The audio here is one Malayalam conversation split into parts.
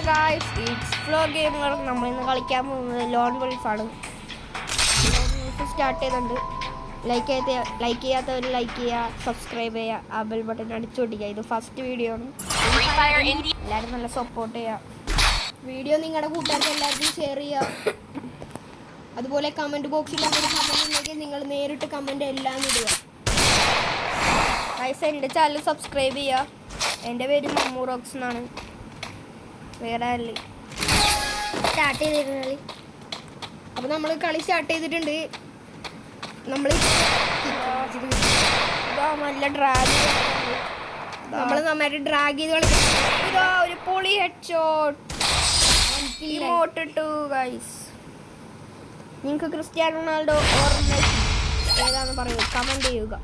Guys, it's flow gamer. നമ്മൾ ഇന്ന് കളിക്കാൻ പോകുന്നത് ലോൺ വോൾഫാണ്. സ്റ്റാർട്ട് ചെയ്തിട്ടുണ്ട്. ലൈക്ക് ചെയ്യാത്തവർ ലൈക്ക് ചെയ്യുക, സബ്സ്ക്രൈബ് ചെയ്യുക, ആ ബെൽ ബട്ടൺ അടിച്ചു പൊട്ടിക്കുക. ഇത് ഫസ്റ്റ് വീഡിയോ ആണ്. എല്ലാവരും നല്ല സപ്പോർട്ട് ചെയ്യുക. വീഡിയോ നിങ്ങളുടെ കൂട്ടുകാർക്ക് എല്ലാവർക്കും ഷെയർ ചെയ്യുക. അതുപോലെ കമൻറ്റ് ബോക്സിൽ അങ്ങനെ കമൻറ്റ് ഉണ്ടെങ്കിൽ നിങ്ങൾ നേരിട്ട് കമൻറ്റ് എല്ലാം ഇടുക. ഗായ്സ്, എൻ്റെ ചാനൽ സബ്സ്ക്രൈബ് ചെയ്യുക. എൻ്റെ പേര് മമ്മു റോക്സ് എന്നാണ്. വേറെ അല്ലേ സ്റ്റാർട്ട് ചെയ്തിട്ടുണ്ട്. അപ്പോൾ നമ്മൾ കളി സ്റ്റാർട്ട് ചെയ്തിട്ടുണ്ട്. നമ്മൾ നല്ല ഡ്രാഗ് നന്നായിട്ട് ഡ്രാഗ് ചെയ്ത് കളിക്കണം. ഇതാ ഒരു പൊളി ഹെഡ് ഷോട്ട് ഇമോട്ടിട്ടു. ഗൈസ്, നിങ്ങൾക്ക് ക്രിസ്ത്യാനോ റൊണാൾഡോ ഓർ മെസ്സി ഏതാണെന്ന് പറയുക, കമൻറ്റ് ചെയ്യുക.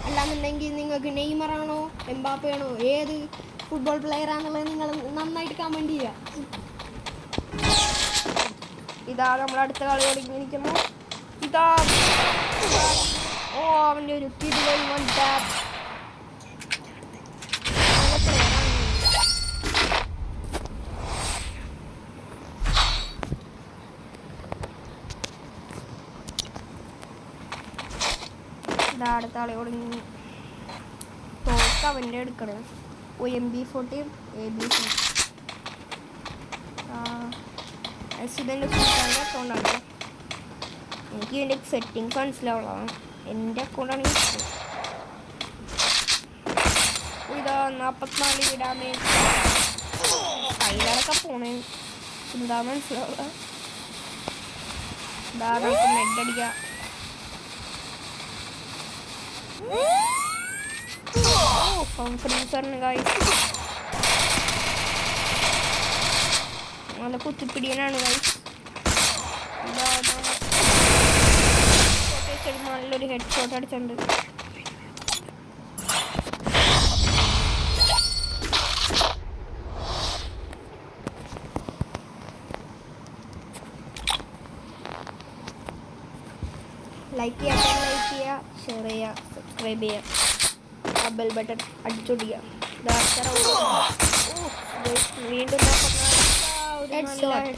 അല്ലാന്നുണ്ടെങ്കിൽ നിങ്ങൾക്ക് നെയ്മറാണോ എംബാപ്പയാണോ ഏത് ഫുട്ബോൾ പ്ലെയർ ആണെന്നുള്ളത് നിങ്ങൾ നന്നായിട്ട് കമൻറ്റ് ചെയ്യുക. ഇതാ നമ്മൾ അടുത്ത കളി തുടങ്ങിയിരിക്കുന്നു. ഇതാ അവൻ്റെ ഒരു കിടിലൻ വൺ ടാപ്പ്. ഇതാ അടുത്ത കളി തുടങ്ങി. തോക്ക് അവൻ്റെ എടുക്കണേ. MB40 ABC ഇതിൻ്റെ ഫുൾക്കാൻ്റെ അക്കൗണ്ടാണ്. എനിക്ക് ഇതിൻ്റെ സെറ്റിങ്സ് മനസ്സിലാവുള്ളതാണ്. എൻ്റെ അക്കൗണ്ടാണെങ്കിൽ ഇതാ 44 ഡാമേജ്. കയ്യിലൊക്കെ പോണേ എന്താ മനസ്സിലാവുക. ഇതാ നമുക്ക് മെഡടിക്കാം. ഫ്രീസറിന് ഗൈസ് നല്ല കുത്തിപ്പിടിയനാണ് ഗൈസ്. നല്ലൊരു ഹെഡ് ഷോട്ട് അടിച്ചിട്ടുണ്ട്. ലൈക്ക് ചെയ്യുക, ഷെയർ ചെയ്യുക, സബ്സ്ക്രൈബ് ചെയ്യുക, ആ ബെൽ ബട്ടൺ അടിച്ചൊടിക്കുക. വീണ്ടും ഹെഡ് ഷോട്ട്.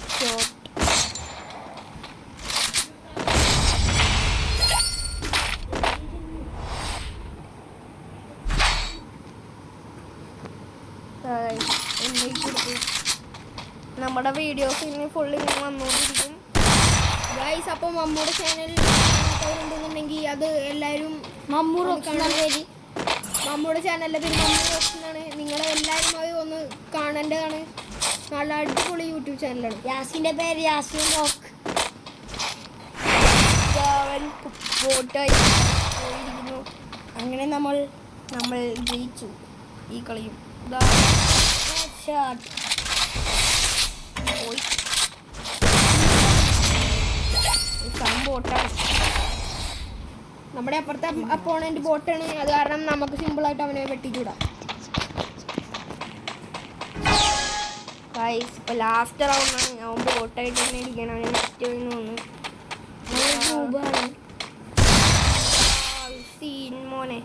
നമ്മുടെ വീഡിയോസ് ഇനി ഫുള്ള് ഇങ്ങനെ വന്നുകൊണ്ടിരിക്കും ഗൈസ്. അപ്പോൾ മമ്മൂടെ ചാനൽ ഉണ്ടെന്നുണ്ടെങ്കിൽ അത് എല്ലാവരും മമ്മൂടെ ചാനലിൻ്റെ പേര് മമ്മൂ റോക്സ് എന്നാണ്. നിങ്ങളെല്ലാവരും അത് ഒന്ന് കാണേണ്ടതാണ്. നല്ല അടിപൊളി യൂട്യൂബ് ചാനലാണ്. യാസിൻ്റെ പേര് യാസിൻ റോക്ക്. അങ്ങനെ നമ്മൾ ജയിച്ചു ഈ കളിയും. ബോട്ടാണ് നമ്മുടെ അപ്പുറത്തെ അപ്പോണന്റ് ബോട്ടാണ്. അത് കാരണം നമുക്ക് സിമ്പിളായിട്ട് അവനെ വെട്ടിച്ചൂടാം. ഇപ്പൊ ലാസ്റ്റ് റൗണ്ടാണ്. അവൻ ബോട്ടായിട്ട് തന്നെ ഇരിക്കണം. അവന് നെറ്റ് തോന്നുന്നു സീൻ മോനെ.